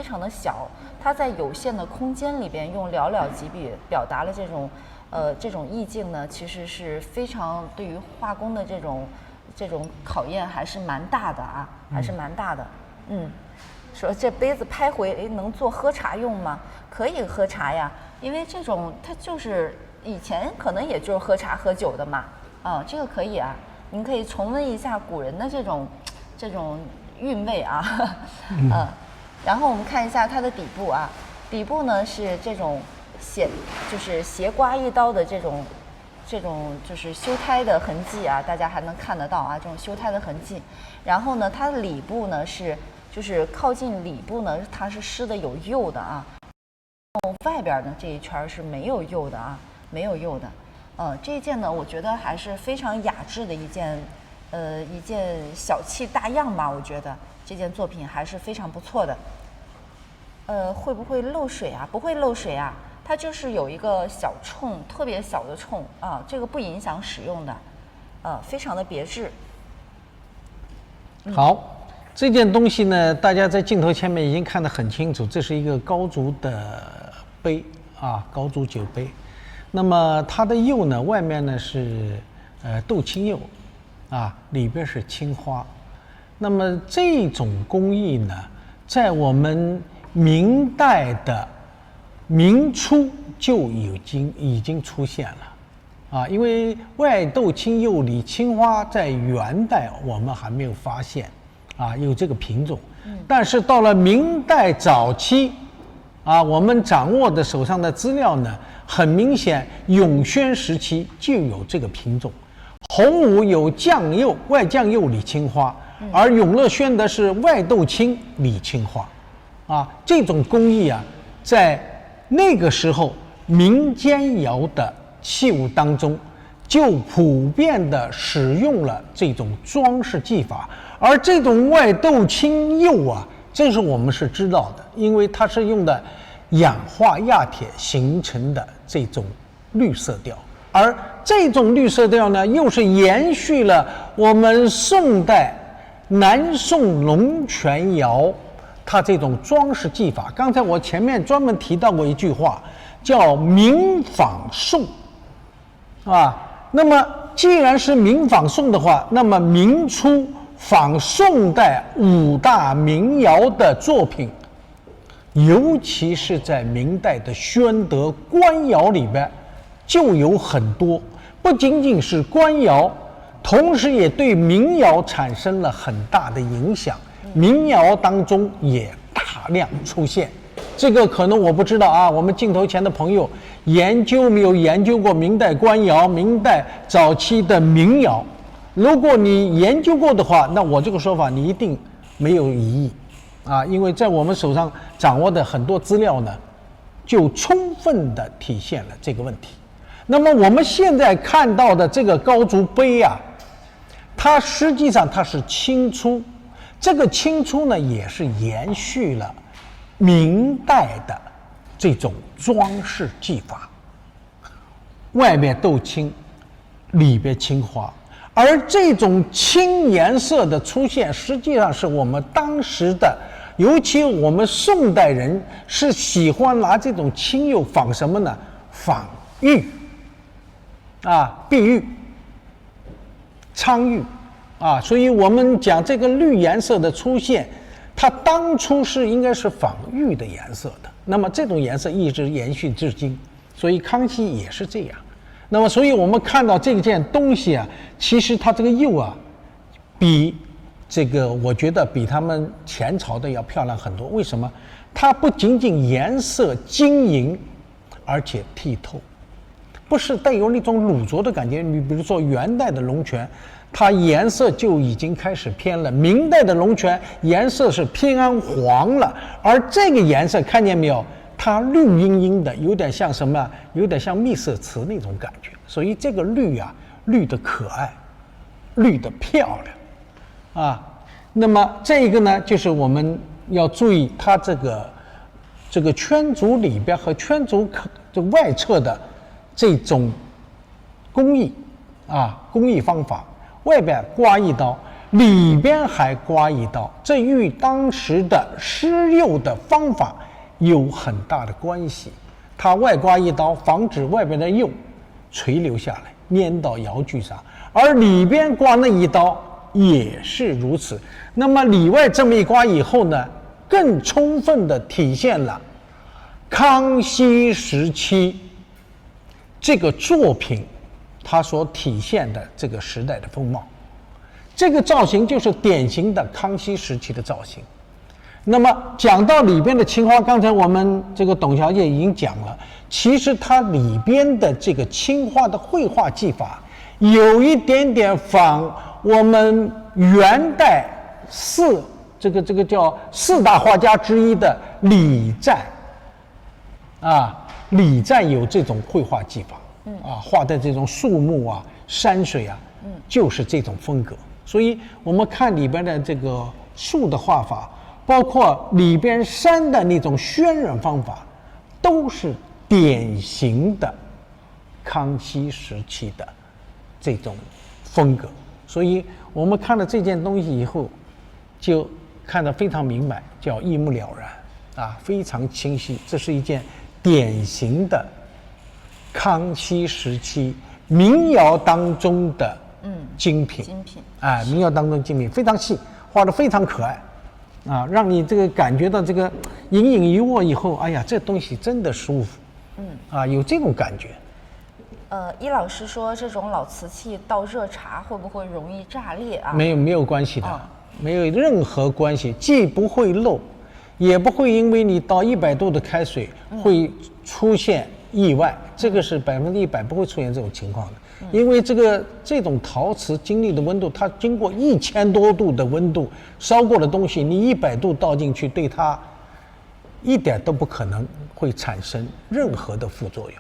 常的小，它在有限的空间里边用寥寥几笔表达了这种意境呢，其实是非常对于画工的这种考验还是蛮大的啊，还是蛮大的。说这杯子拍回能做喝茶用吗？可以喝茶呀，因为这种它就是以前可能也就是喝茶喝酒的嘛，这个可以啊，您可以重温一下古人的这种韵味啊，然后我们看一下它的底部啊，底部呢是这种就是斜刮一刀的这种就是修胎的痕迹啊，大家还能看得到啊，这种修胎的痕迹。然后呢，它的里部呢就是靠近里部呢，它是施的有釉的啊。外边呢这一圈是没有釉的啊，没有釉的。这一件呢，我觉得还是非常雅致的一件小气大样吧。我觉得这件作品还是非常不错的。会不会漏水啊？不会漏水啊。它就是有一个小冲，特别小的冲啊，这个不影响使用的，非常的别致。好，这件东西呢，大家在镜头前面已经看得很清楚，这是一个高足的杯啊，高足酒杯。那么它的釉呢，外面呢是豆青釉啊，里边是青花。那么这种工艺呢，在我们明代的明初就已经出现了，因为外豆青釉里青花在元代我们还没有发现，有这个品种，但是到了明代早期，我们掌握的手上的资料呢，很明显永宣时期就有这个品种，洪武有酱釉外酱釉里青花，而永乐宣的是外豆青里青花，这种工艺啊，在那个时候民间窑的器物当中就普遍的使用了这种装饰技法，而这种外豆青釉啊，这是我们是知道的，因为它是用的氧化亚铁形成的这种绿色调，而这种绿色调呢，又是延续了我们宋代南宋龙泉窑它这种装饰技法。刚才我前面专门提到过一句话，叫明仿宋，那么既然是明仿宋的话，那么明初仿宋代5大名窑的作品，尤其是在明代的宣德官窑里边，就有很多，不仅仅是官窑，同时也对民窑产生了很大的影响。民窑当中也大量出现，这个可能我不知道啊，我们镜头前的朋友没有研究过明代官窑、明代早期的民窑？如果你研究过的话，那我这个说法你一定没有疑义因为在我们手上掌握的很多资料呢，就充分的体现了这个问题。那么我们现在看到的这个高足杯它实际上它是清初，这个清初呢也是延续了明代的这种装饰技法，外面豆青，里边青花，而这种青颜色的出现，实际上是我们当时的，尤其我们宋代人是喜欢拿这种青釉仿什么呢？仿玉碧玉、苍玉所以我们讲这个绿颜色的出现，它当初应该是仿玉的颜色的，那么这种颜色一直延续至今，所以康熙也是这样。那么所以我们看到这件东西其实它这个釉比这个我觉得比他们前朝的要漂亮很多。为什么？它不仅仅颜色晶莹，而且剔透，不是带有那种卤浊的感觉。你比如说元代的龙泉，它颜色就已经开始偏了，明代的龙泉颜色是偏黄了，而这个颜色看见没有，它绿茵茵的，有点像什么？有点像蜜色瓷那种感觉。所以这个绿绿的可爱，绿的漂亮那么这个呢，就是我们要注意它这个圈足里边和圈足外侧的这种工艺工艺方法。外边刮一刀，里边还刮一刀，这与当时的施釉的方法有很大的关系。它外刮一刀，防止外边的釉垂流下来，粘到窑具上，而里边刮那一刀也是如此。那么里外这么一刮以后呢，更充分地体现了康熙时期这个作品它所体现的这个时代的风貌。这个造型就是典型的康熙时期的造型。那么讲到里边的青花，刚才我们这个董小姐已经讲了，其实它里边的这个青花的绘画技法有一点点仿我们元代这个叫四大画家之一的李湛啊，李湛有这种绘画技法，画的这种树木啊、山水啊，就是这种风格。所以我们看里边的这个树的画法，包括里边山的那种渲染方法，都是典型的康熙时期的这种风格。所以我们看了这件东西以后，就看得非常明白，叫一目了然啊，非常清晰。这是一件典型的康熙时期民窑当中的精品，哎，民窑当中精品，非常细，画得非常可爱啊，让你这个感觉到这个隐隐一握以后，哎呀，这东西真的舒服，有这种感觉。伊老师说这种老瓷器倒热茶会不会容易炸裂啊？没有关系的，没有任何关系，既不会漏，也不会因为你倒100度的开水会出现意外，这个是100%不会出现这种情况的。因为这种陶瓷经历的温度，它经过1000多度的温度烧过的东西，你100度倒进去，对它一点都不可能会产生任何的副作用。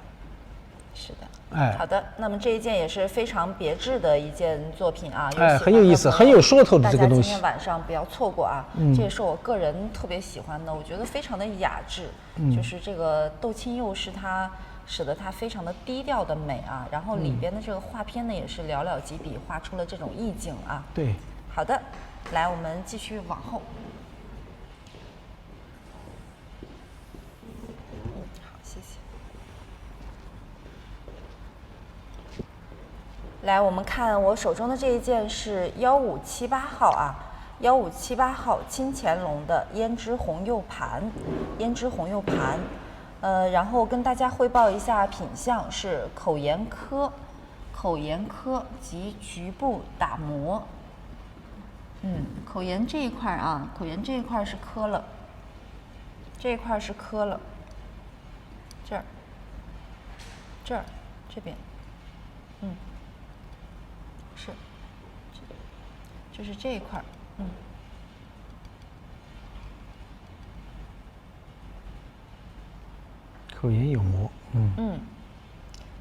是的。哎，好的，那么这一件也是非常别致的一件作品啊，哎，很有意思，很有说头的这个东西。大家今天晚上不要错过啊！这也是我个人特别喜欢的，我觉得非常的雅致，就是这个豆青釉是它使得它非常的低调的美啊，然后里边的这个画片呢也是寥寥几笔画出了这种意境啊。对，好的，来我们继续往后。好，谢谢。来，我们看我手中的这一件是1578号啊，1578号清乾隆的胭脂红釉盘，然后跟大家汇报一下品相是口沿刻及局部打磨。口沿这一块啊，口沿这一块是刻了，这儿，这边，是，就是这一块，口沿有磨，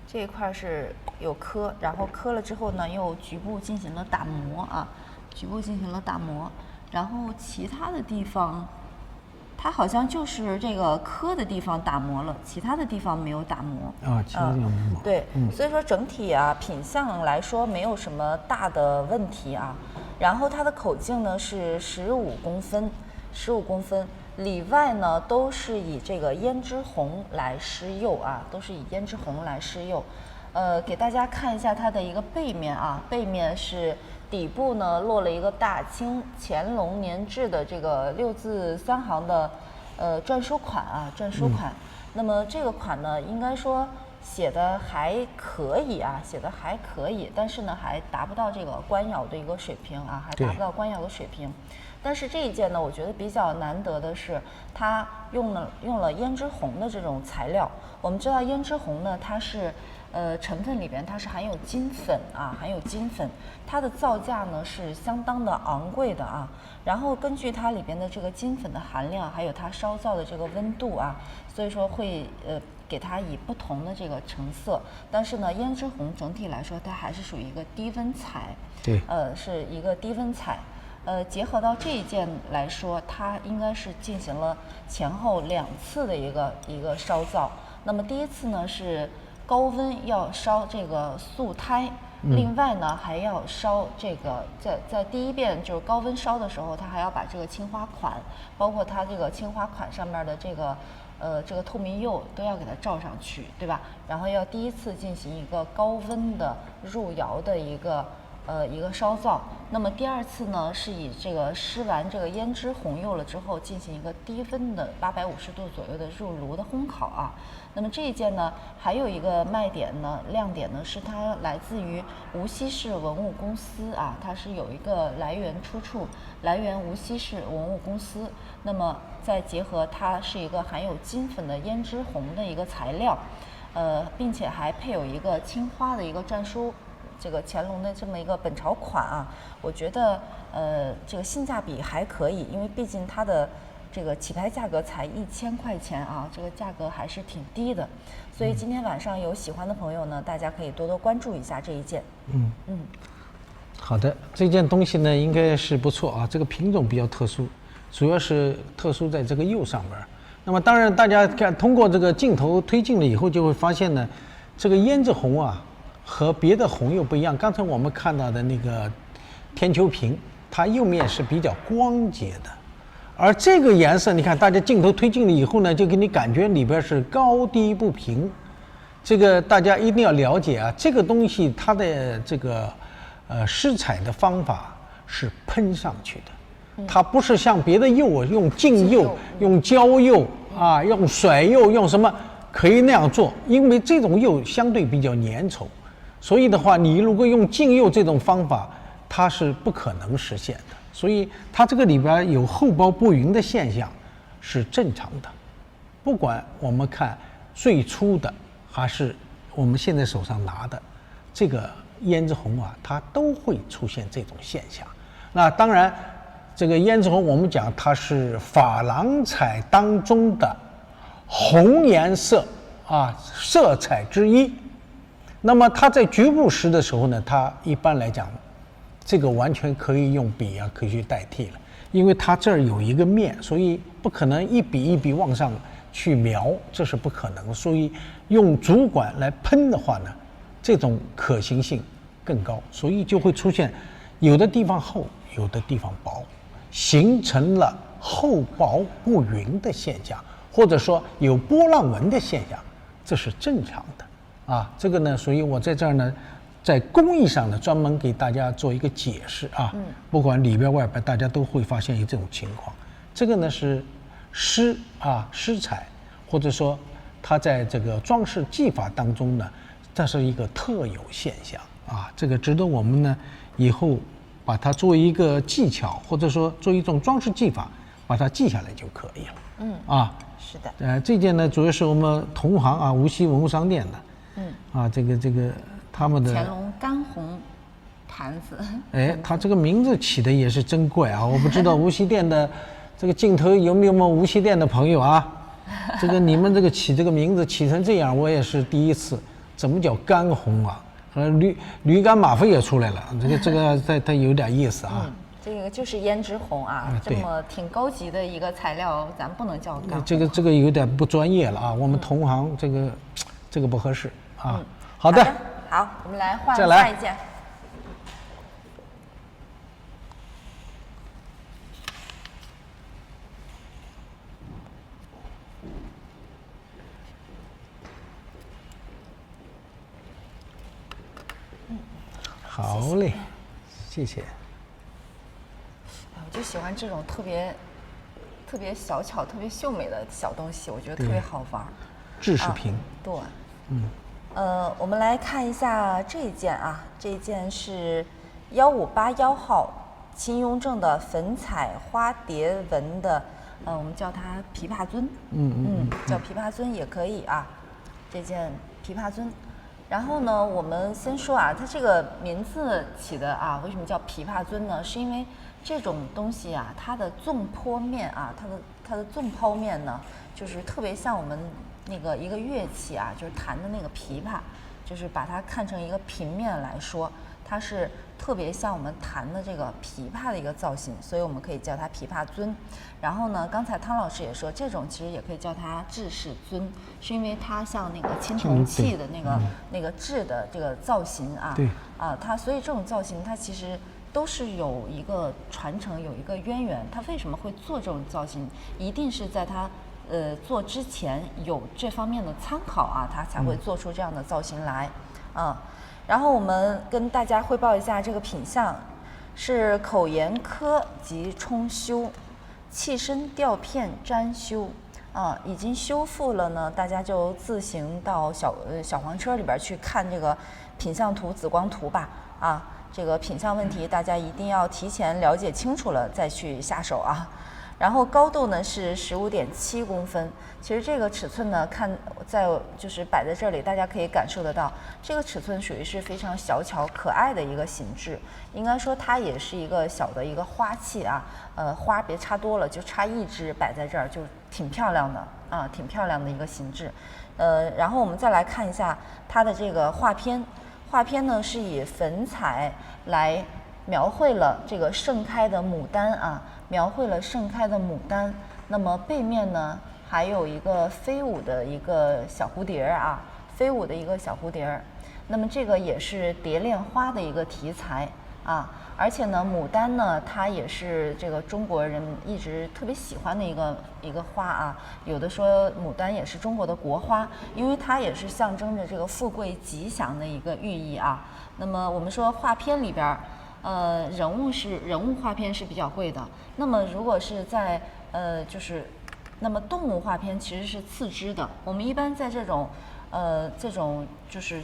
这一块是有刻，然后刻了之后呢，又局部进行了打磨啊，然后其他的地方，它好像就是这个刻的地方打磨了，其他的地方没有打磨啊，其他地方没磨。对，所以说整体啊品相来说没有什么大的问题啊。然后它的口径呢是15公分，里外呢都是以这个胭脂红来施釉啊，给大家看一下它的一个背面啊，背面是底部呢落了一个大清乾隆年制的这个6字3行的篆书款啊，那么这个款呢，应该说写的还可以，但是呢还达不到这个官窑的一个水平啊，但是这一件呢，我觉得比较难得的是，它用了胭脂红的这种材料。我们知道胭脂红呢，它是成分里边它是含有金粉，它的造价呢是相当的昂贵的啊。然后根据它里边的这个金粉的含量，还有它烧造的这个温度啊，所以说会给它以不同的这个成色。但是呢，胭脂红整体来说，它还是属于一个低温彩，对，是一个低温彩。结合到这一件来说，它应该是进行了前后2次的一个烧造。那么第一次呢是高温要烧这个素胎，另外呢还要烧这个，在第一遍就是高温烧的时候，它还要把这个青花款，包括它这个青花款上面的这个透明釉都要给它罩上去，对吧？然后要第一次进行一个高温的入窑的一个烧造。那么第二次呢，是以这个施完这个胭脂红釉了之后，进行一个低温的850度左右的入炉的烘烤啊。那么这一件呢，还有一个亮点呢，是它来自于无锡市文物公司啊，它是有一个来源出处，来源无锡市文物公司。那么再结合它是一个含有金粉的胭脂红的一个材料，并且还配有一个青花的一个篆书。这个乾隆的这么一个本朝款啊，我觉得这个性价比还可以，因为毕竟它的这个起拍价格才1000块钱啊，这个价格还是挺低的。所以今天晚上有喜欢的朋友呢，大家可以多多关注一下这一件。好的，这件东西呢应该是不错啊，这个品种比较特殊，主要是特殊在这个釉上面。那么当然大家看通过这个镜头推进了以后，就会发现呢，这个胭脂红啊和别的红釉不一样。刚才我们看到的那个天球瓶，它釉面是比较光洁的，而这个颜色，你看大家镜头推进了以后呢，就给你感觉里边是高低不平。这个大家一定要了解啊，这个东西它的这个施彩的方法是喷上去的，它不是像别的釉用净釉、用焦釉啊、用甩釉、用什么可以那样做，因为这种釉相对比较粘稠。所以的话，你如果用净釉这种方法，它是不可能实现的。所以它这个里边有厚薄不匀的现象是正常的，不管我们看最初的还是我们现在手上拿的这个胭脂红啊，它都会出现这种现象。那当然，这个胭脂红我们讲它是珐琅彩当中的红颜色啊色彩之一。那么它在局部时的时候呢，它一般来讲，这个完全可以用笔啊可以去代替了，因为它这儿有一个面，所以不可能一笔一笔往上去描，这是不可能。所以用主管来喷的话呢，这种可行性更高，所以就会出现有的地方厚，有的地方薄，形成了厚薄不匀的现象，或者说有波浪纹的现象，这是正常的。啊，这个呢，所以我在这儿呢，在工艺上呢，专门给大家做一个解释啊。不管里边外边，大家都会发现有这种情况。这个呢是施彩，或者说它在这个装饰技法当中呢，这是一个特有现象啊。这个值得我们呢以后把它作为一个技巧，或者说作为一种装饰技法，把它记下来就可以了。是的。这件呢主要是我们同行啊，无锡文物商店的。这个他们的乾隆干红坛子，他这个名字起的也是真怪啊！我不知道无锡店的这个镜头有没有我们无锡店的朋友啊？这个你们这个起这个名字起成这样，我也是第一次。怎么叫干红啊？驴肝马肺也出来了，这个它有点意思啊。这个就是胭脂红啊，这么挺高级的一个材料，咱不能叫干红。这个有点不专业了啊！我们同行这个不合适啊。好的，好，我们来换下一件。好嘞，谢谢。我就喜欢这种特别小巧、特别秀美的小东西，我觉得特别好玩。制式品。对。我们来看一下这一件啊，这一件是1581号秦雍正的粉彩花蝶纹的，我们叫它琵琶尊，叫琵琶尊也可以啊，这件琵琶尊。然后呢，我们先说啊，它这个名字起的啊，为什么叫琵琶尊呢？是因为这种东西啊，它的纵坡面啊，它的纵剖面呢，就是特别像我们那个一个乐器啊，就是弹的那个琵琶，就是把它看成一个平面来说，它是特别像我们弹的这个琵琶的一个造型，所以我们可以叫它琵琶尊。然后呢，刚才汤老师也说，这种其实也可以叫它制式尊，是因为它像那个青铜器的那个制的这个造型啊，对它所以这种造型它其实都是有一个传承，有一个渊源。它为什么会做这种造型，一定是在它做之前有这方面的参考啊，它才会做出这样的造型来啊。然后我们跟大家汇报一下这个品相，是口沿科及冲修，器身吊片粘修啊，已经修复了呢，大家就自行到小黄车里边去看这个品相图、紫光图吧啊。这个品相问题大家一定要提前了解清楚了再去下手啊。然后高度呢是15.7公分，其实这个尺寸呢，看就是摆在这里，大家可以感受得到，这个尺寸属于是非常小巧可爱的一个形制。应该说它也是一个小的一个花器啊，花别插多了，就插一支摆在这儿，就挺漂亮的啊，挺漂亮的一个形制。然后我们再来看一下它的这个画片，画片呢是以粉彩来描绘了这个盛开的牡丹啊。描绘了盛开的牡丹，那么背面呢还有一个飞舞的一个小蝴蝶啊，飞舞的一个小蝴蝶。那么这个也是蝶恋花的一个题材啊，而且呢，牡丹呢它也是这个中国人一直特别喜欢的一个花啊。有的说牡丹也是中国的国花，因为它也是象征着这个富贵吉祥的一个寓意啊。那么我们说画片里边。人物画片是比较贵的。那么如果是在那么动物画片其实是次之的。我们一般在这种就是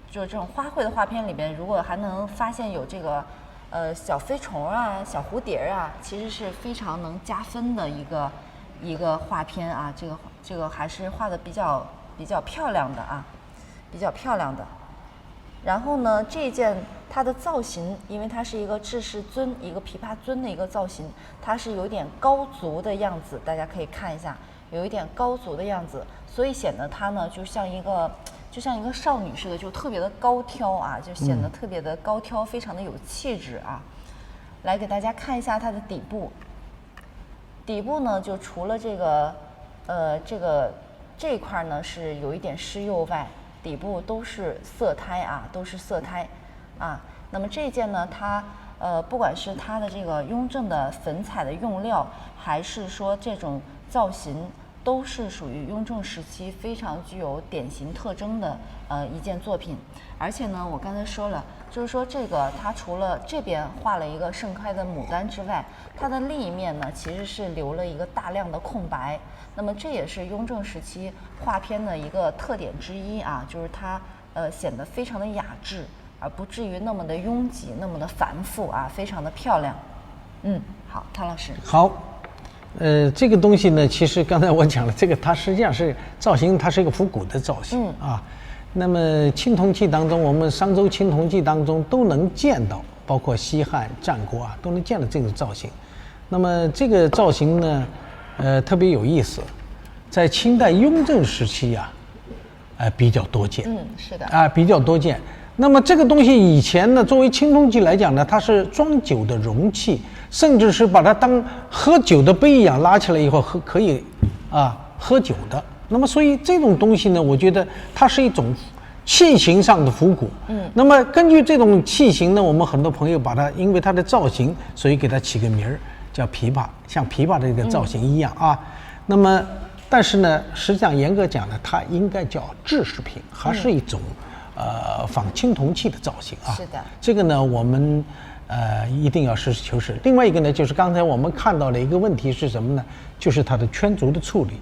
这种花卉的画片里边，如果还能发现有这个小飞虫啊、小蝴蝶啊，其实是非常能加分的一个画片啊。这个还是画的比较漂亮的啊，比较漂亮的。然后呢，这件它的造型，因为它是一个制式尊，一个琵琶尊的一个造型，它是有点高足的样子，大家可以看一下，有一点高足的样子，所以显得它呢就像一个少女似的，就特别的高挑啊，就显得特别的高挑，非常的有气质啊。来给大家看一下它的底部，底部呢就除了这一块呢是有一点施釉外。底部都是色胎啊，都是色胎啊。那么这件呢，它不管是它的这个雍正的粉彩的用料，还是说这种造型，都是属于雍正时期非常具有典型特征的一件作品。而且呢，我刚才说了，就是说这个它除了这边画了一个盛开的牡丹之外，它的另一面呢其实是留了一个大量的空白。那么这也是雍正时期画片的一个特点之一啊，就是它显得非常的雅致，而不至于那么的拥挤，那么的繁复啊，非常的漂亮。好，汤老师。好，这个东西呢，其实刚才我讲了，这个它实际上是造型，它是一个复古的造型啊。那么青铜器当中，我们商周青铜器当中都能见到，包括西汉、战国啊，都能见到这种造型。那么这个造型呢？特别有意思，在清代雍正时期啊，比较多见。是的。比较多见。那么这个东西以前呢，作为青铜器来讲呢，它是装酒的容器，甚至是把它当喝酒的杯一样拉起来以后可以喝酒的。那么所以这种东西呢，我觉得它是一种器型上的复古。那么根据这种器型呢，我们很多朋友把它因为它的造型，所以给它起个名儿。叫琵琶，像琵琶的这个造型一样啊。那么，但是呢，实际上严格讲呢，它应该叫制式品，还是一种仿青铜器的造型啊。是的。这个呢，我们一定要实事求是。另外一个呢，就是刚才我们看到的一个问题是什么呢？就是它的圈足的处理。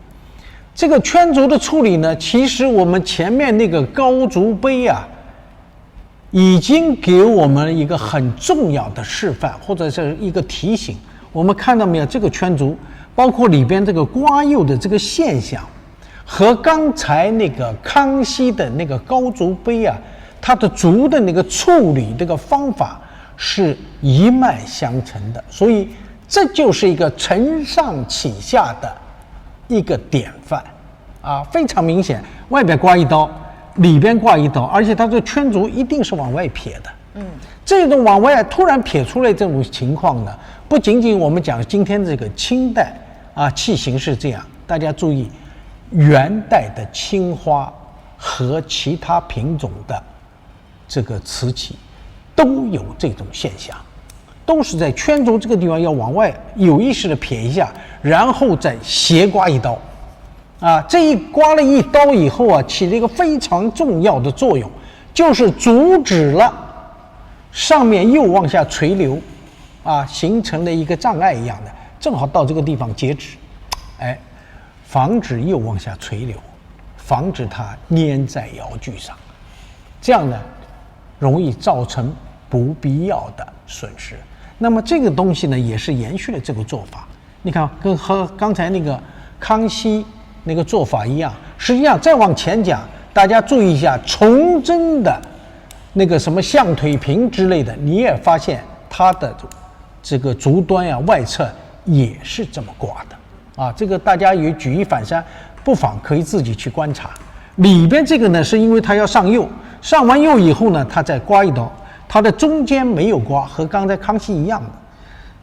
这个圈足的处理呢，其实我们前面那个高足杯啊，已经给我们一个很重要的示范，或者是一个提醒。我们看到没有？这个圈足，包括里边这个刮釉的这个现象，和刚才那个康熙的那个高足杯啊，它的足的那个处理这个方法是一脉相承的。所以这就是一个承上启下的一个典范啊，非常明显。外边刮一刀，里边刮一刀，而且它这个圈足一定是往外撇的这种往外突然撇出来这种情况呢，不仅仅我们讲今天这个清代器型是这样，大家注意，元代的青花和其他品种的这个瓷器都有这种现象，都是在圈轴这个地方要往外有意识的撇一下，然后再斜刮一刀。这一刮了一刀以后起了一个非常重要的作用，就是阻止了上面又往下垂流，形成了一个障碍一样的，正好到这个地方截止，防止又往下垂流，防止它粘在窑具上，这样呢，容易造成不必要的损失。那么这个东西呢，也是延续了这个做法。你看，和刚才那个康熙那个做法一样。实际上再往前讲，大家注意一下，崇祯的那个什么象腿瓶之类的，你也发现它的这个足端外侧也是这么刮的这个大家也举一反三，不妨可以自己去观察。里边这个呢，是因为它要上釉，上完釉以后呢，它再刮一刀，它的中间没有刮，和刚才康熙一样的，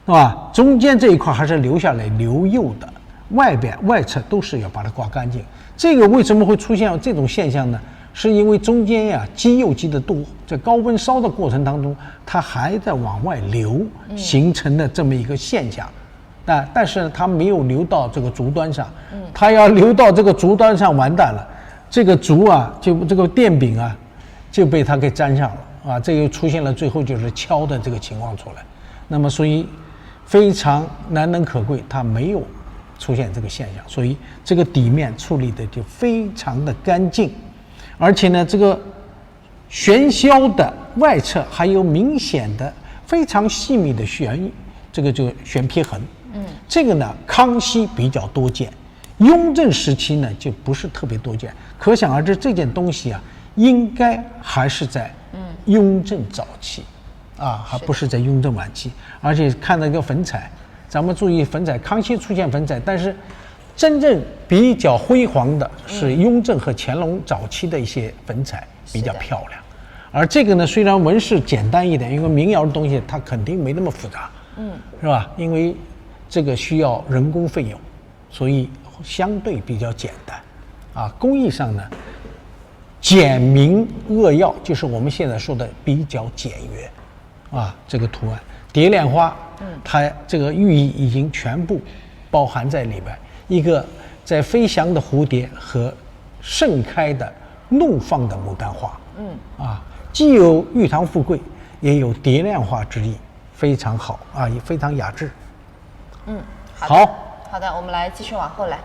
是吧？中间这一块还是留下来留釉的，外侧都是要把它刮干净。这个为什么会出现这种现象呢？是因为中间积釉积的多，在高温烧的过程当中，它还在往外流，形成的这么一个现象。但是呢，它没有流到这个足端上，它要流到这个足端上，完蛋了，这个足就这个垫柄就被它给粘上了这又出现了最后就是敲的这个情况出来。那么所以非常难能可贵，它没有出现这个现象，所以这个底面处理的就非常的干净，而且呢，这个悬销的外侧还有明显的非常细密的这个悬劈痕。这个呢，康熙比较多见，雍正时期呢就不是特别多见。可想而知，这件东西应该还是在雍正早期还不是在雍正晚期。而且看那个粉彩，咱们注意粉彩，康熙出现粉彩，但是真正比较辉煌的是雍正和乾隆早期的一些粉彩比较漂亮。而这个呢，虽然纹饰简单一点，因为民窑的东西它肯定没那么复杂，是吧？因为这个需要人工费用，所以相对比较简单工艺上呢，简明扼要，就是我们现在说的比较简约这个图案蝶恋花，它这个寓意已经全部包含在里边，一个在飞翔的蝴蝶和盛开的怒放的牡丹花，既有玉堂富贵，也有蝶恋花之意，非常好也非常雅致。好的，我们来继续往后来。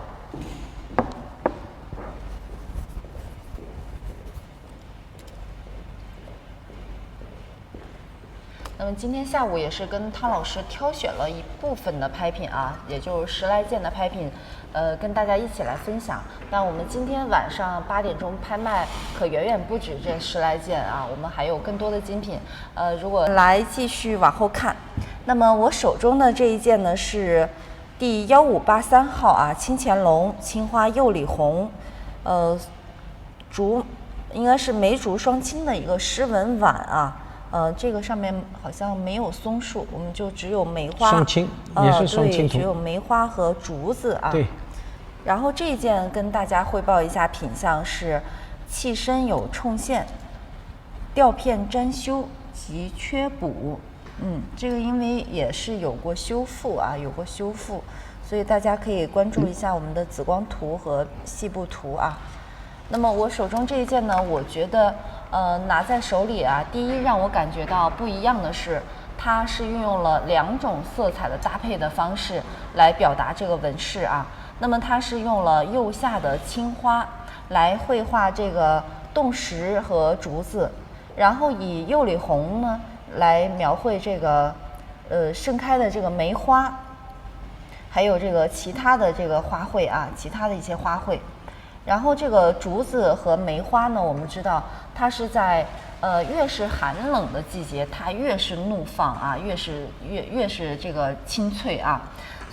那么今天下午也是跟汤老师挑选了一部分的拍品也就是10来件的拍品，跟大家一起来分享。但我们今天晚上8点钟拍卖可远远不止这10来件我们还有更多的精品。如果来继续往后看，那么我手中的这一件呢是第1583号清乾隆青花釉里红，竹应该是梅竹双青的一个诗文碗这个上面好像没有松树，我们就只有梅花双青，也是双青图，只有梅花和竹子对。然后这一件跟大家汇报一下品相是器身有冲线、吊片粘修及缺补。这个因为也是有过修复所以大家可以关注一下我们的紫光图和细部图那么我手中这一件呢，我觉得拿在手里第一让我感觉到不一样的是，它是运用了2种色彩的搭配的方式来表达这个纹饰那么它是用了釉下的青花来绘画这个冻石和竹子，然后以釉里红呢来描绘这个盛开的这个梅花，还有这个其他的这个花卉其他的一些花卉。然后这个竹子和梅花呢，我们知道它是在越是寒冷的季节，它越是怒放越是这个清脆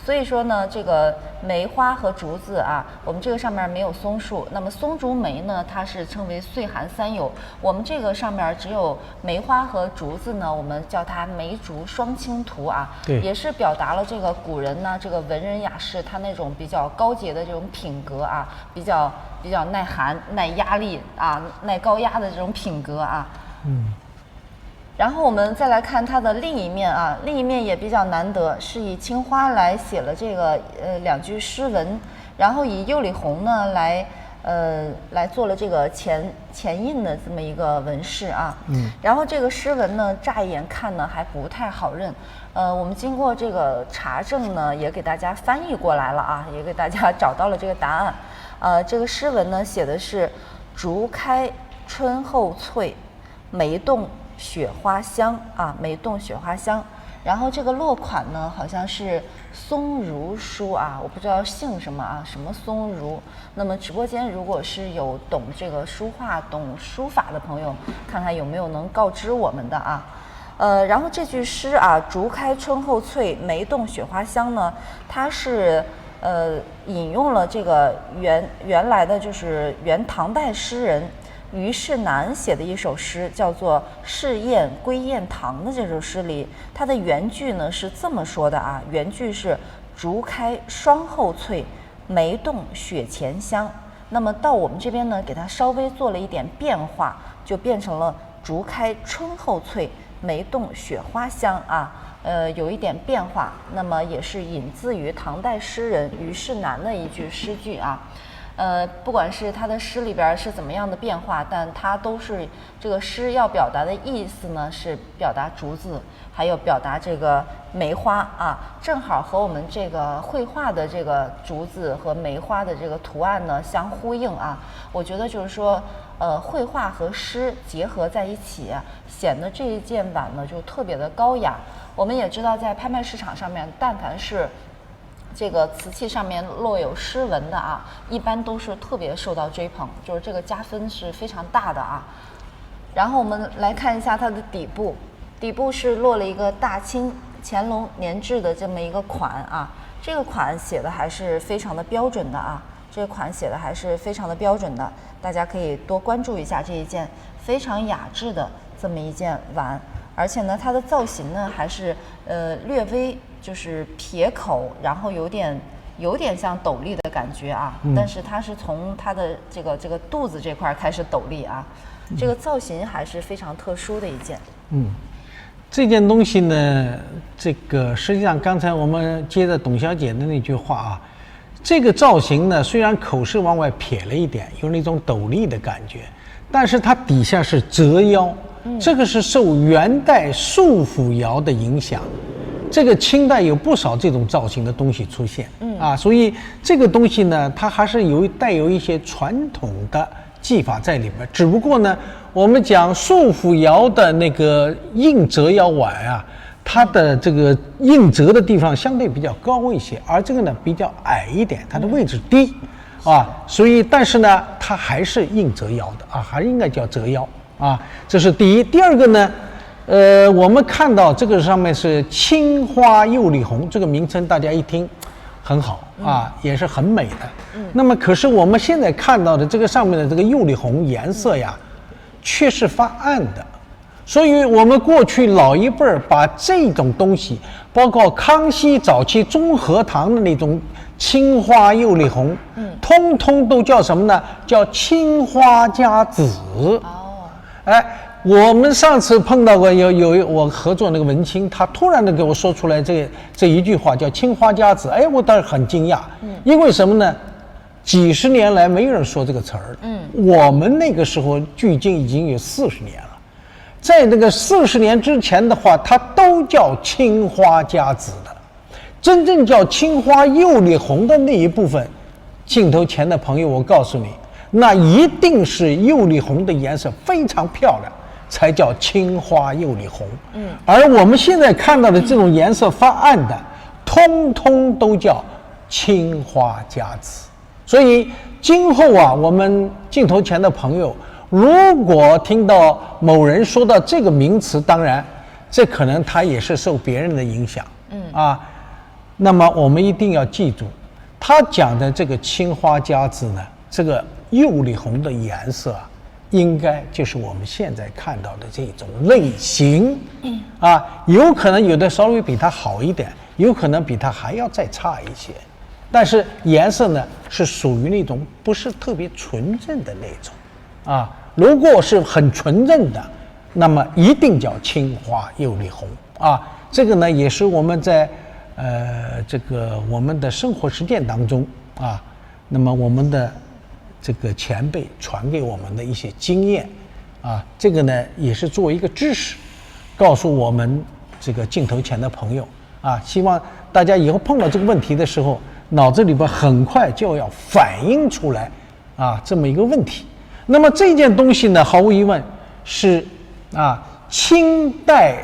所以说呢，这个梅花和竹子啊，我们这个上面没有松树，那么松竹梅呢，它是称为岁寒三友。我们这个上面只有梅花和竹子呢，我们叫它梅竹双清图啊，也是表达了这个古人呢，这个文人雅士他那种比较高洁的这种品格啊，比较耐寒、耐压力啊、耐高压的这种品格啊。然后我们再来看它的另一面啊，另一面也比较难得，是以青花来写了这个2句诗文，然后以釉里红呢来做了这个前印的这么一个纹饰啊。然后这个诗文呢，乍一眼看呢还不太好认，我们经过这个查证呢，也给大家翻译过来了啊，也给大家找到了这个答案。这个诗文呢写的是竹开春后翠，梅动雪花香啊，梅动雪花香。然后这个落款呢，好像是松如书啊，我不知道姓什么啊，什么松如。那么直播间如果是有懂这个书画、懂书法的朋友，看看有没有能告知我们的啊。然后这句诗啊，竹开春后翠，梅动雪花香呢，它是引用了这个原来的就是元唐代诗人虞世南写的一首诗，叫做《试宴归雁堂》的这首诗里，它的原句呢是这么说的啊，原句是竹开霜后翠，梅动雪前香。那么到我们这边呢，给它稍微做了一点变化，就变成了竹开春后翠，梅动雪花香啊。有一点变化，那么也是引自于唐代诗人虞世南的一句诗句啊。不管是他的诗里边是怎么样的变化，但它都是这个诗要表达的意思呢，是表达竹子，还有表达这个梅花啊，正好和我们这个绘画的这个竹子和梅花的这个图案呢相呼应啊。我觉得就是说，绘画和诗结合在一起，显得这一件碗呢就特别的高雅。我们也知道，在拍卖市场上面，但凡是这个瓷器上面落有诗文的啊，一般都是特别受到追捧，就是这个加分是非常大的啊。然后我们来看一下它的底部，底部是落了一个大清乾隆年制的这么一个款啊，这个款写的还是非常的标准的啊，这个款写的还是非常的标准的，大家可以多关注一下这一件非常雅致的这么一件碗，而且呢，它的造型呢还是略微就是撇口，然后有点像斗笠的感觉啊，但是它是从它的这个肚子这块开始斗笠啊，这个造型还是非常特殊的一件。这件东西呢，这个实际上刚才我们接着董小姐的那句话啊，这个造型呢虽然口是往外撇了一点，有那种斗笠的感觉，但是它底下是折腰，这个是受元代束缚窑的影响。这个清代有不少这种造型的东西出现，所以这个东西呢，它还是带有一些传统的技法在里边。只不过呢，我们讲束缚窑的那个硬折腰碗啊，它的这个硬折的地方相对比较高一些，而这个呢比较矮一点，它的位置低，所以但是呢，它还是硬折腰的啊，还是应该叫折腰啊，这是第一。第二个呢。我们看到这个上面是青花釉里红，这个名称大家一听很好啊，也是很美的。那么可是我们现在看到的这个上面的这个釉里红颜色呀，却是发暗的。所以我们过去老一辈儿把这种东西，包括康熙早期中和堂的那种青花釉里红，通通都叫什么呢？叫青花家紫。我们上次碰到过有我合作那个文青，他突然的给我说出来这一句话叫青花家紫，我当时很惊讶，因为什么呢？几十年来没有人说这个词儿，我们那个时候距今已经有40年了，在那个40年之前的话，它都叫青花家紫的，真正叫青花釉里红的那一部分，镜头前的朋友，我告诉你，那一定是釉里红的颜色非常漂亮。才叫青花釉里红，而我们现在看到的这种颜色发暗的，通通都叫青花家紫。所以今后啊，我们镜头前的朋友，如果听到某人说到这个名词，当然，这可能他也是受别人的影响，那么我们一定要记住，他讲的这个青花家子呢，这个釉里红的颜色啊，应该就是我们现在看到的这种类型，有可能有的稍微比它好一点，有可能比它还要再差一些，但是颜色呢是属于那种不是特别纯正的那种，如果是很纯正的，那么一定叫青花釉里红这个呢也是我们在这个我们的生活实践当中那么我们的这个前辈传给我们的一些经验这个呢也是作为一个知识，告诉我们这个镜头前的朋友希望大家以后碰到这个问题的时候，脑子里边很快就要反映出来这么一个问题。那么这件东西呢，毫无疑问是清代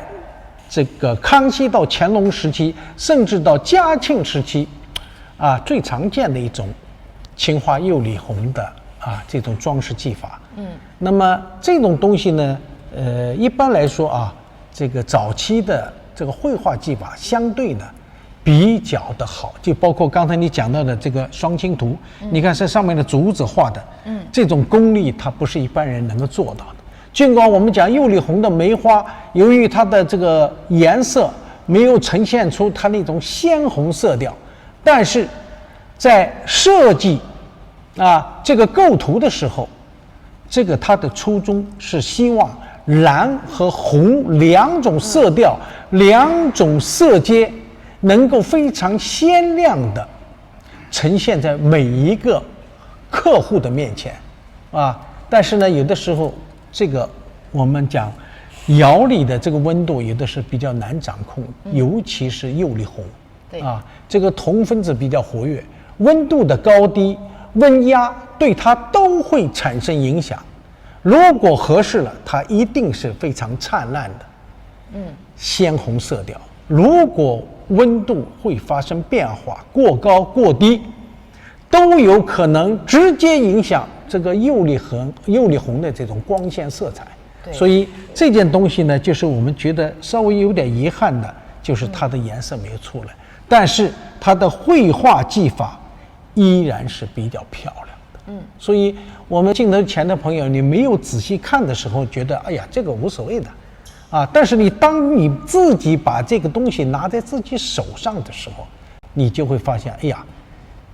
这个康熙到乾隆时期，甚至到嘉庆时期最常见的一种青花釉里红的这种装饰技法。那么这种东西呢，一般来说这个早期的这个绘画技法相对呢比较的好，就包括刚才你讲到的这个双青图，你看这上面的竹子画的，这种功力它不是一般人能够做到的。尽管我们讲釉里红的梅花，由于它的这个颜色没有呈现出它那种鲜红色调，但是在设计这个构图的时候，这个它的初衷是希望蓝和红两种色调、两种色阶能够非常鲜亮的呈现在每一个客户的面前但是呢，有的时候这个我们讲窑里的这个温度有的是比较难掌控，尤其是釉里红这个铜分子比较活跃，温度的高低、温压对它都会产生影响。如果合适了，它一定是非常灿烂的鲜红色调。如果温度会发生变化，过高过低都有可能直接影响这个釉里红的这种光线色彩。所以这件东西呢，就是我们觉得稍微有点遗憾的，就是它的颜色没有出来，但是它的绘画技法依然是比较漂亮的。所以我们镜头前的朋友，你没有仔细看的时候，觉得哎呀这个无所谓的但是当你自己把这个东西拿在自己手上的时候，你就会发现，哎呀，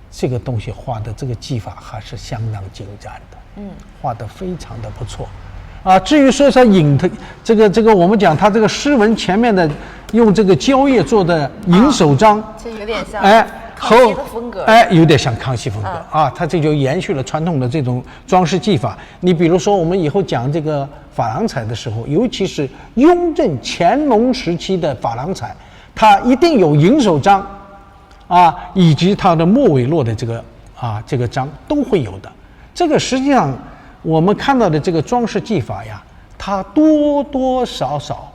这个东西画的这个技法还是相当精湛的，画得非常的不错至于说它这个我们讲它这个诗文前面的用这个蕉叶做的银手章，这有点像康熙的风格，有点像康熙风格它这就延续了传统的这种装饰技法。你比如说我们以后讲这个珐琅彩的时候，尤其是雍正、乾隆时期的珐琅彩，它一定有银手章以及它的末尾落的这个章都会有的。这个实际上我们看到的这个装饰技法呀，它多多少少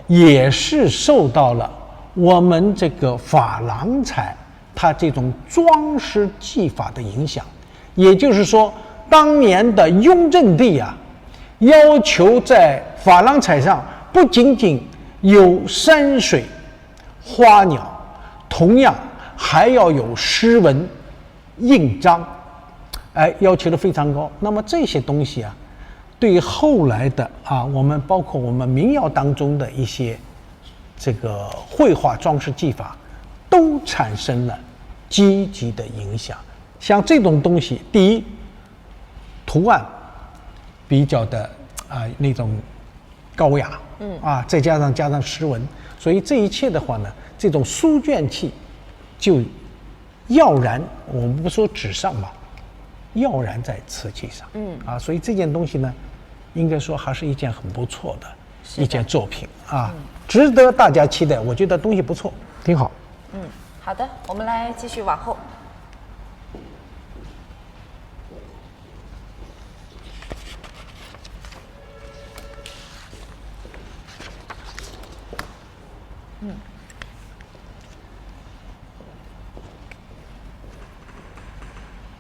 也是受到了我们这个珐琅彩它这种装饰技法的影响。也就是说，当年的雍正帝要求在珐琅彩上不仅仅有山水、花鸟，同样还要有诗文、印章，要求的非常高。那么这些东西对于后来的我们包括我们民谣当中的一些这个绘画装饰技法，都产生了积极的影响。像这种东西，第一，图案比较的那种高雅，再加上诗文，所以这一切的话呢，这种书卷气就耀然，我们不说纸上吧，耀然在瓷器上，所以这件东西呢，应该说还是一件很不错的一件作品值得大家期待。我觉得东西不错，挺好。好的，我们来继续往后。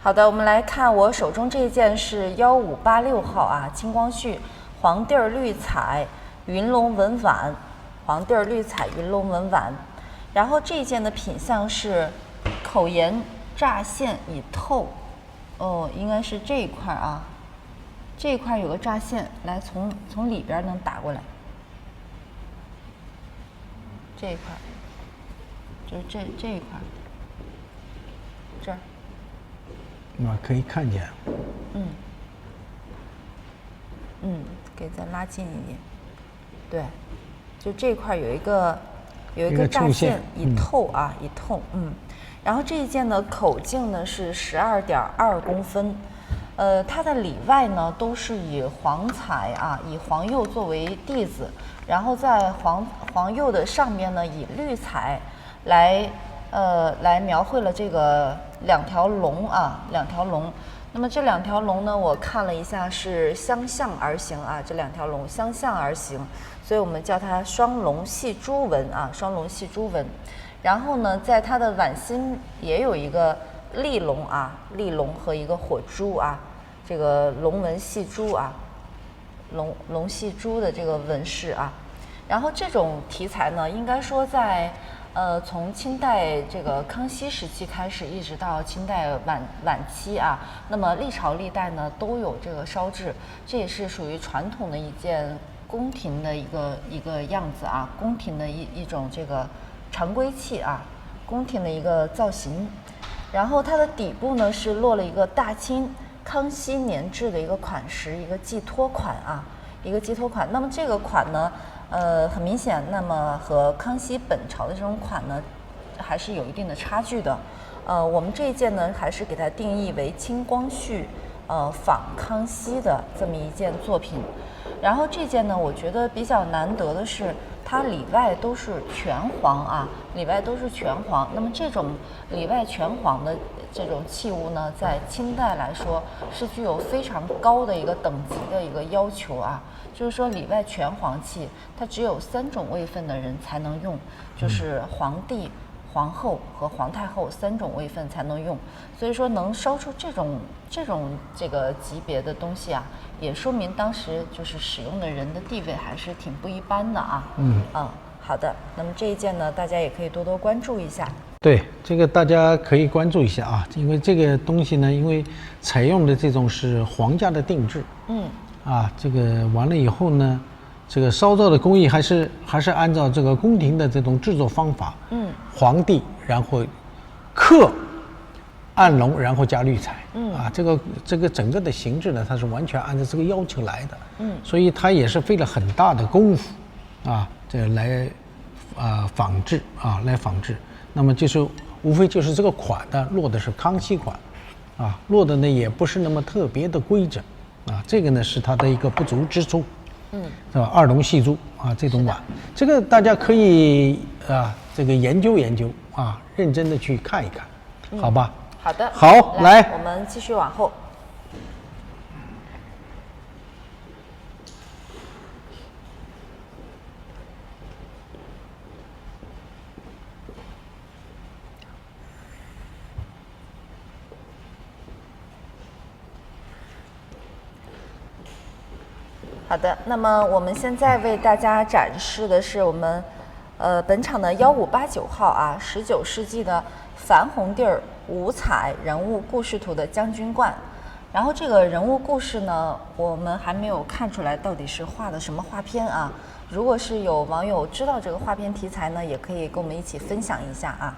好的，我们来看我手中这件是1586号金光绪黄地绿彩云龙纹碗，黄地绿彩云龙纹碗。然后这一件的品相是口沿乍线已透，哦，应该是这一块啊，这一块有个乍线，来从里边能打过来，这一块，就是这一块，这儿，可以看见，给再拉近一点，对，就这块有一个乍线已透啊，已透，然后这一件的口径呢是12.2公分，它的里外呢都是以黄彩啊，以黄釉作为地子，然后在黄釉的上面呢以绿彩来描绘了这个两条龙啊，两条龙。那么这两条龙呢，我看了一下是相向而行啊，这两条龙相向而行，所以我们叫它双龙戏珠纹啊，双龙戏珠纹。然后呢，在它的碗心也有一个立龙啊，立龙和一个火珠啊，这个龙纹戏珠啊，龙戏珠的这个纹饰啊。然后这种题材呢，应该说在从清代这个康熙时期开始，一直到清代晚期啊，那么历朝历代呢都有这个烧制，这也是属于传统的一件宫廷的一个样子啊，宫廷的一种这个常规器啊，宫廷的一个造型。然后它的底部呢是落了一个大清康熙年制的一个款式，一个寄托款啊，一个寄托款。那么这个款呢，很明显，那么和康熙本朝的这种款呢，还是有一定的差距的。我们这一件呢，还是给它定义为清光绪，仿康熙的这么一件作品。然后这件呢，我觉得比较难得的是，它里外都是全黄啊，里外都是全黄。那么这种里外全黄的这种器物呢，在清代来说是具有非常高的一个等级的一个要求啊。就是说里外全黄器，它只有3种位分的人才能用，就是皇帝、皇后和皇太后3种位分才能用。所以说能烧出这种这个级别的东西啊，也说明当时就是使用的人的地位还是挺不一般的啊。好的，那么这一件呢，大家也可以多多关注一下。对，这个大家可以关注一下啊，因为这个东西呢，因为采用的这种是皇家的定制，这个完了以后呢，这个烧造的工艺还是按照这个宫廷的这种制作方法，皇帝然后刻暗龙，然后加绿彩，这个整个的形制呢，它是完全按照这个要求来的，所以它也是费了很大的功夫，这来仿制啊，来仿制。那么就是无非就是这个款呢落的是康熙款，落的呢也不是那么特别的规整，这个呢是它的一个不足之处，是吧？2龙戏珠啊，这种碗，这个大家可以这个研究研究啊，认真的去看一看，好吧？好的，好，来，我们继续往后。好的，那么我们现在为大家展示的是我们本场的1589号啊，19世纪的矾红地儿五彩人物故事图的将军观。然后这个人物故事呢，我们还没有看出来到底是画的什么画片啊。如果是有网友知道这个画片题材呢，也可以跟我们一起分享一下啊。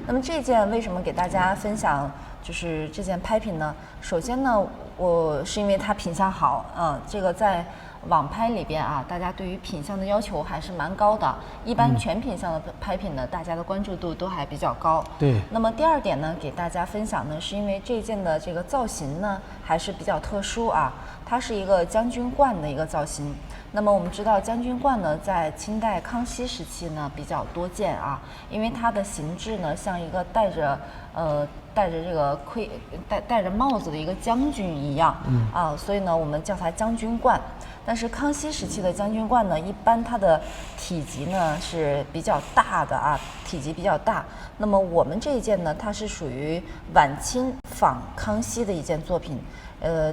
那么这件为什么给大家分享就是这件拍品呢？首先呢，我是因为它品相好，这个在网拍里边啊，大家对于品相的要求还是蛮高的。一般全品相的拍品呢，大家的关注度都还比较高。对。那么第二点呢，给大家分享呢，是因为这件的这个造型呢，还是比较特殊啊，它是一个将军冠的一个造型。那么我们知道将军冠呢，在清代康熙时期呢比较多见啊，因为它的形制呢像一个戴着这个戴着帽子的一个将军一样，所以呢我们叫它将军冠。但是康熙时期的将军冠呢，一般它的体积呢是比较大的啊，体积比较大。那么我们这一件呢，它是属于晚清仿康熙的一件作品，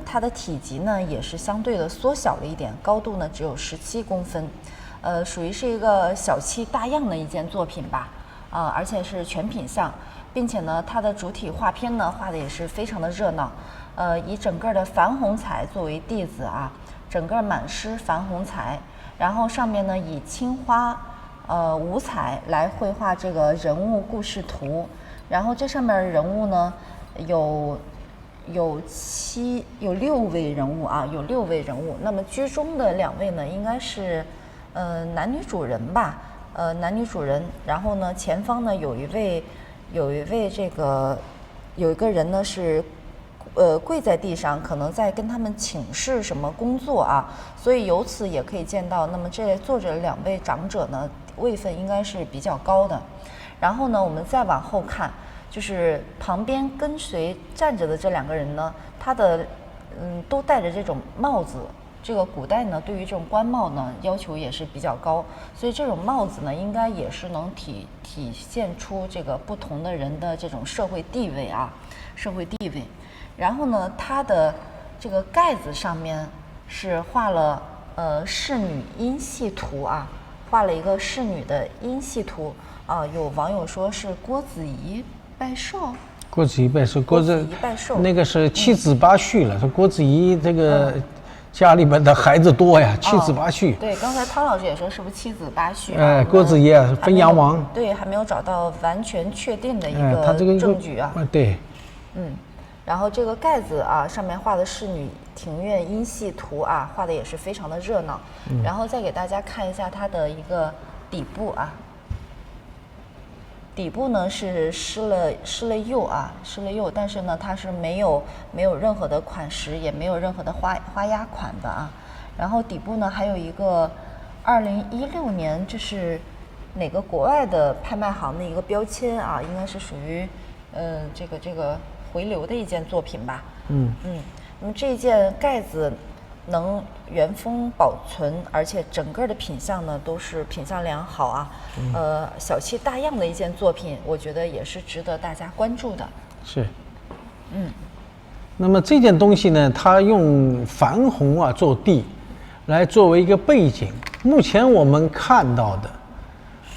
它的体积呢也是相对的缩小了一点，高度呢只有17公分，属于是一个小气大样的一件作品吧。而且是全品相，并且呢，它的主体画片呢画的也是非常的热闹，以整个的矾红彩作为弟子啊，整个满施矾红彩，然后上面呢以青花五彩来绘画这个人物故事图，然后这上面人物呢有6位人物啊，有6位人物。那么居中的2位呢，应该是男女主人吧，男女主人。然后呢，前方呢有一位有一个人呢是跪在地上，可能在跟他们请示什么工作啊，所以由此也可以见到，那么这坐着2位长者呢，位分应该是比较高的。然后呢，我们再往后看。就是旁边跟随站着的这2个人呢，他的都戴着这种帽子。这个古代呢，对于这种官帽呢要求也是比较高，所以这种帽子呢，应该也是能体现出这个不同的人的这种社会地位啊，社会地位。然后呢，它的这个盖子上面是画了仕女阴戏图啊，画了一个仕女的阴戏图啊。有网友说是郭子仪拜寿，郭子仪拜寿，郭子仪拜寿，那个是七子八婿了。说郭子仪这个家里边的孩子多呀，七子八婿。对，刚才汤老师也说是不是7子8婿？郭子仪啊，分阳王。对，还没有找到完全确定的一个证据啊。对。然后这个盖子啊，上面画的仕女庭院阴戏图啊，画的也是非常的热闹。然后再给大家看一下它的一个底部啊。底部呢是施了釉啊，施了釉，但是呢它是没有任何的款式，也没有任何的花压款的啊。然后底部呢还有一个2016年，这是哪个国外的拍卖行的一个标签啊，应该是属于这个回流的一件作品吧。那么这一件盖子能原封保存，而且整个的品相呢都是品相良好啊，小气大样的一件作品，我觉得也是值得大家关注的。是，那么这件东西呢，它用矾红啊做地，来作为一个背景。目前我们看到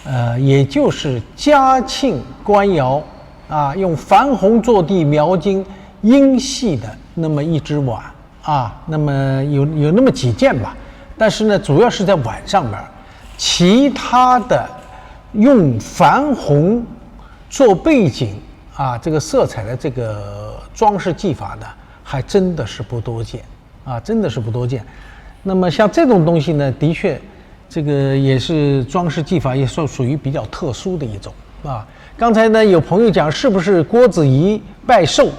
的，也就是嘉庆官窑啊，用矾红做地描金英系的那么一只碗。那么有那么几件吧，但是呢，主要是在碗上面，其他的用矾红做背景啊，这个色彩的这个装饰技法的，还真的是不多见啊，真的是不多见。那么像这种东西呢，的确，这个也是装饰技法，也属于比较特殊的一种啊。刚才呢，有朋友讲是不是郭子仪拜寿？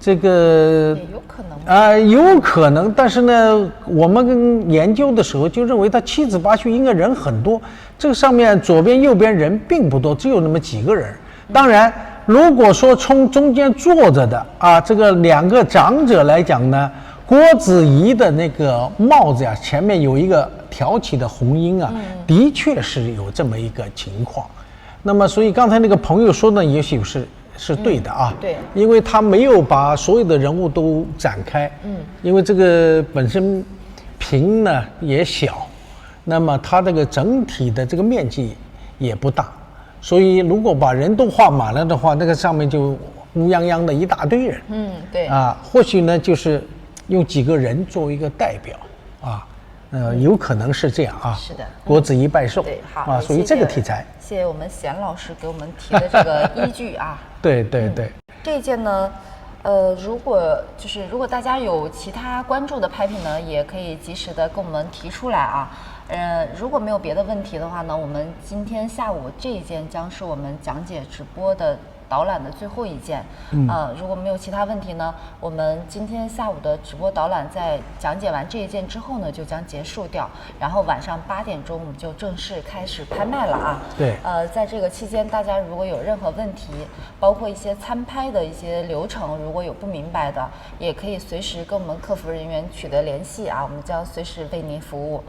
这个也有可能有可能，但是呢，我们研究的时候就认为他7子8婿应该人很多，这个上面左边右边人并不多，只有那么几个人。当然，如果说从中间坐着的这个2个长者来讲呢，郭子仪的那个帽子呀，前面有一个挑起的红缨啊，的确是有这么一个情况。那么，所以刚才那个朋友说呢，也许是对的啊，对，因为他没有把所有的人物都展开，因为这个本身屏呢也小，那么它这个整体的这个面积也不大，所以如果把人都画满了的话，那个上面就乌泱泱的一大堆人，对或许呢就是用几个人作为一个代表有可能是这样啊。是的，郭子仪拜寿，对，好属于这个题材。谢谢我们贤老师给我们提的这个依据啊。对，这一件呢，如果大家有其他关注的拍品呢，也可以及时的跟我们提出来啊。如果没有别的问题的话呢，我们今天下午这一件将是我们讲解直播的导览的最后一件。如果没有其他问题呢，我们今天下午的直播导览在讲解完这一件之后呢，就将结束掉，然后晚上8点钟我们就正式开始拍卖了啊。对。在这个期间，大家如果有任何问题，包括一些参拍的一些流程，如果有不明白的，也可以随时跟我们客服人员取得联系啊，我们将随时为您服务。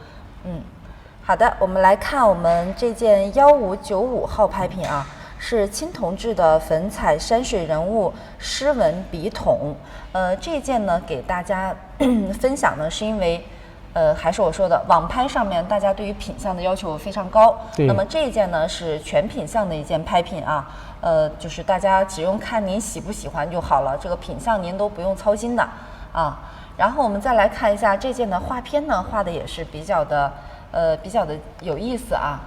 好的，我们来看我们这件1595号拍品啊。是青铜制的粉彩山水人物诗文笔筒。这件呢给大家分享呢，是因为还是我说的，网拍上面大家对于品相的要求非常高。那么这一件呢是全品相的一件拍品啊，就是大家只用看您喜不喜欢就好了，这个品相您都不用操心的啊。然后我们再来看一下这件的画片呢，画的也是比较的有意思啊。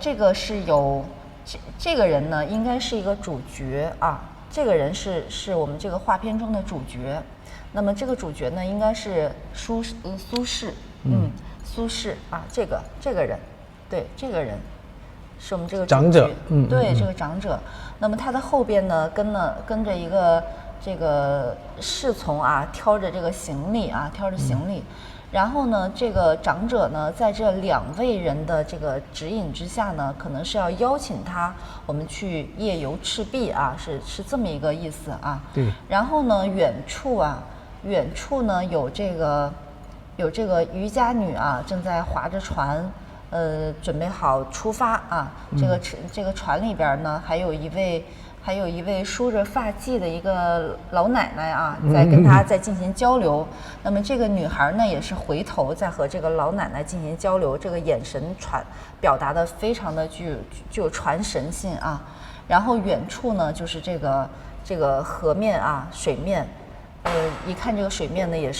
这个是有这个人呢，应该是一个主角啊，这个人是我们这个画片中的主角。那么这个主角呢，应该是苏轼，苏轼啊，这个人，对，这个人是我们这个长者，对，这个长者。那么他的后边呢，跟着一个这个侍从啊，挑着这个行李啊，挑着行李。然后呢，这个长者呢，在这2位人的这个指引之下呢，可能是要邀请他，我们去夜游赤壁啊，是这么一个意思啊。对。然后呢，远处呢有这个渔家女啊，正在划着船，准备好出发啊。这个船里边呢，还有一位梳着发髻的一个老奶奶啊，在跟她在进行交流。那么这个女孩呢，也是回头在和这个老奶奶进行交流，这个眼神表达的非常的具有传神性啊。然后远处呢，就是这个河面啊，水面，一看这个水面呢，也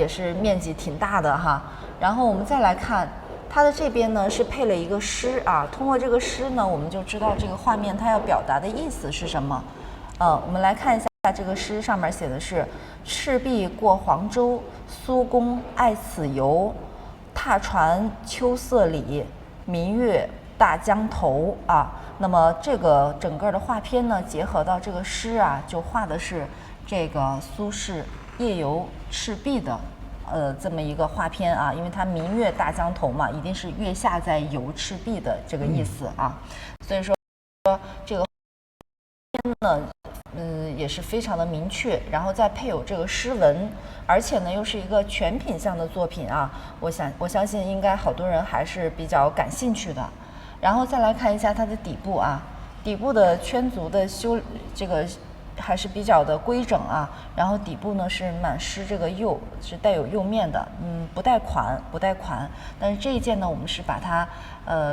是面积挺大的哈。然后我们再来看。它的这边呢是配了一个诗啊，通过这个诗呢，我们就知道这个画面它要表达的意思是什么。我们来看一下这个诗上面写的是“赤壁过黄州，苏公爱此游。踏船秋色里，明月大江头”啊。那么这个整个的画片呢，结合到这个诗啊，就画的是这个苏轼夜游赤壁的。这么一个画片啊，因为它明月大江头嘛，一定是月下在游赤壁的这个意思啊，所以说这个片呢，也是非常的明确，然后再配有这个诗文，而且呢又是一个全品相的作品啊，我相信应该好多人还是比较感兴趣的。然后再来看一下它的底部啊，底部的圈足的这个。还是比较的规整啊，然后底部呢是满施这个釉，是带有釉面的，不带款，但是这一件呢，我们是把它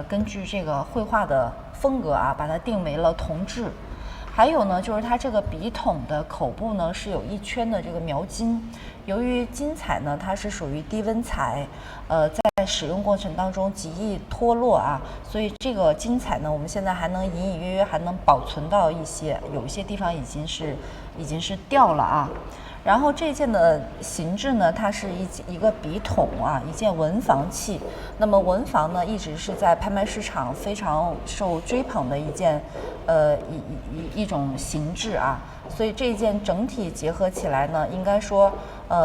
根据这个绘画的风格啊，把它定为了铜制。还有呢，就是它这个笔筒的口部呢是有1圈的这个描金，由于金彩呢它是属于低温彩，在使用过程当中极易脱落啊，所以这个金彩呢我们现在还能隐隐约约还能保存到一些，有一些地方已经是掉了啊。然后这件的形制呢，它是一个笔筒啊，一件文房器。那么文房呢，一直是在拍卖市场非常受追捧的一种形制啊。所以这一件整体结合起来呢，应该说，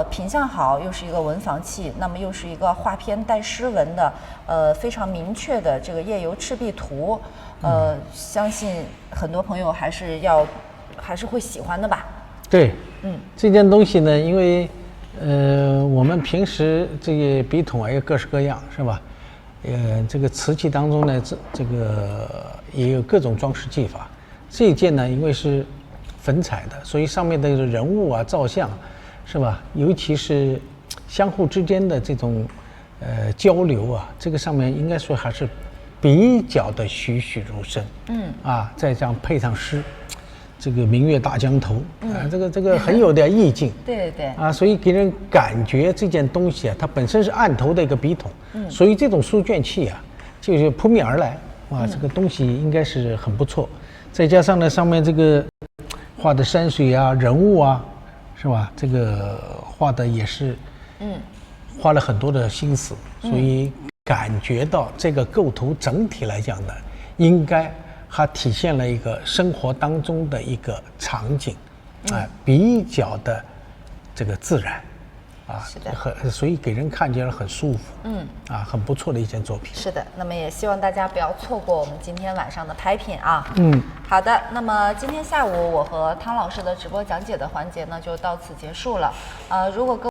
品相好，又是一个文房器，那么又是一个画片带诗文的，非常明确的这个夜游赤壁图，相信很多朋友还是会喜欢的吧。对，这件东西呢，因为我们平时这个笔筒啊也各式各样，是吧？这个瓷器当中呢，这个也有各种装饰技法。这一件呢，因为是粉彩的，所以上面的人物啊、造像，是吧？尤其是相互之间的这种交流啊，这个上面应该说还是比较的栩栩如生。再这样配上诗。这个明月大江头啊，这个很有点意境。对啊，所以给人感觉这件东西啊，它本身是案头的一个笔筒，所以这种书卷气啊，就是扑面而来。哇，这个东西应该是很不错。再加上呢，上面这个画的山水啊、人物啊，是吧？这个画的也是，花了很多的心思，所以感觉到这个构图整体来讲呢，应该。它体现了一个生活当中的一个场景，比较的这个自然，是的，所以给人看起来很舒服，很不错的一件作品。是的，那么也希望大家不要错过我们今天晚上的拍品啊。好的，那么今天下午我和汤老师的直播讲解的环节呢就到此结束了。如果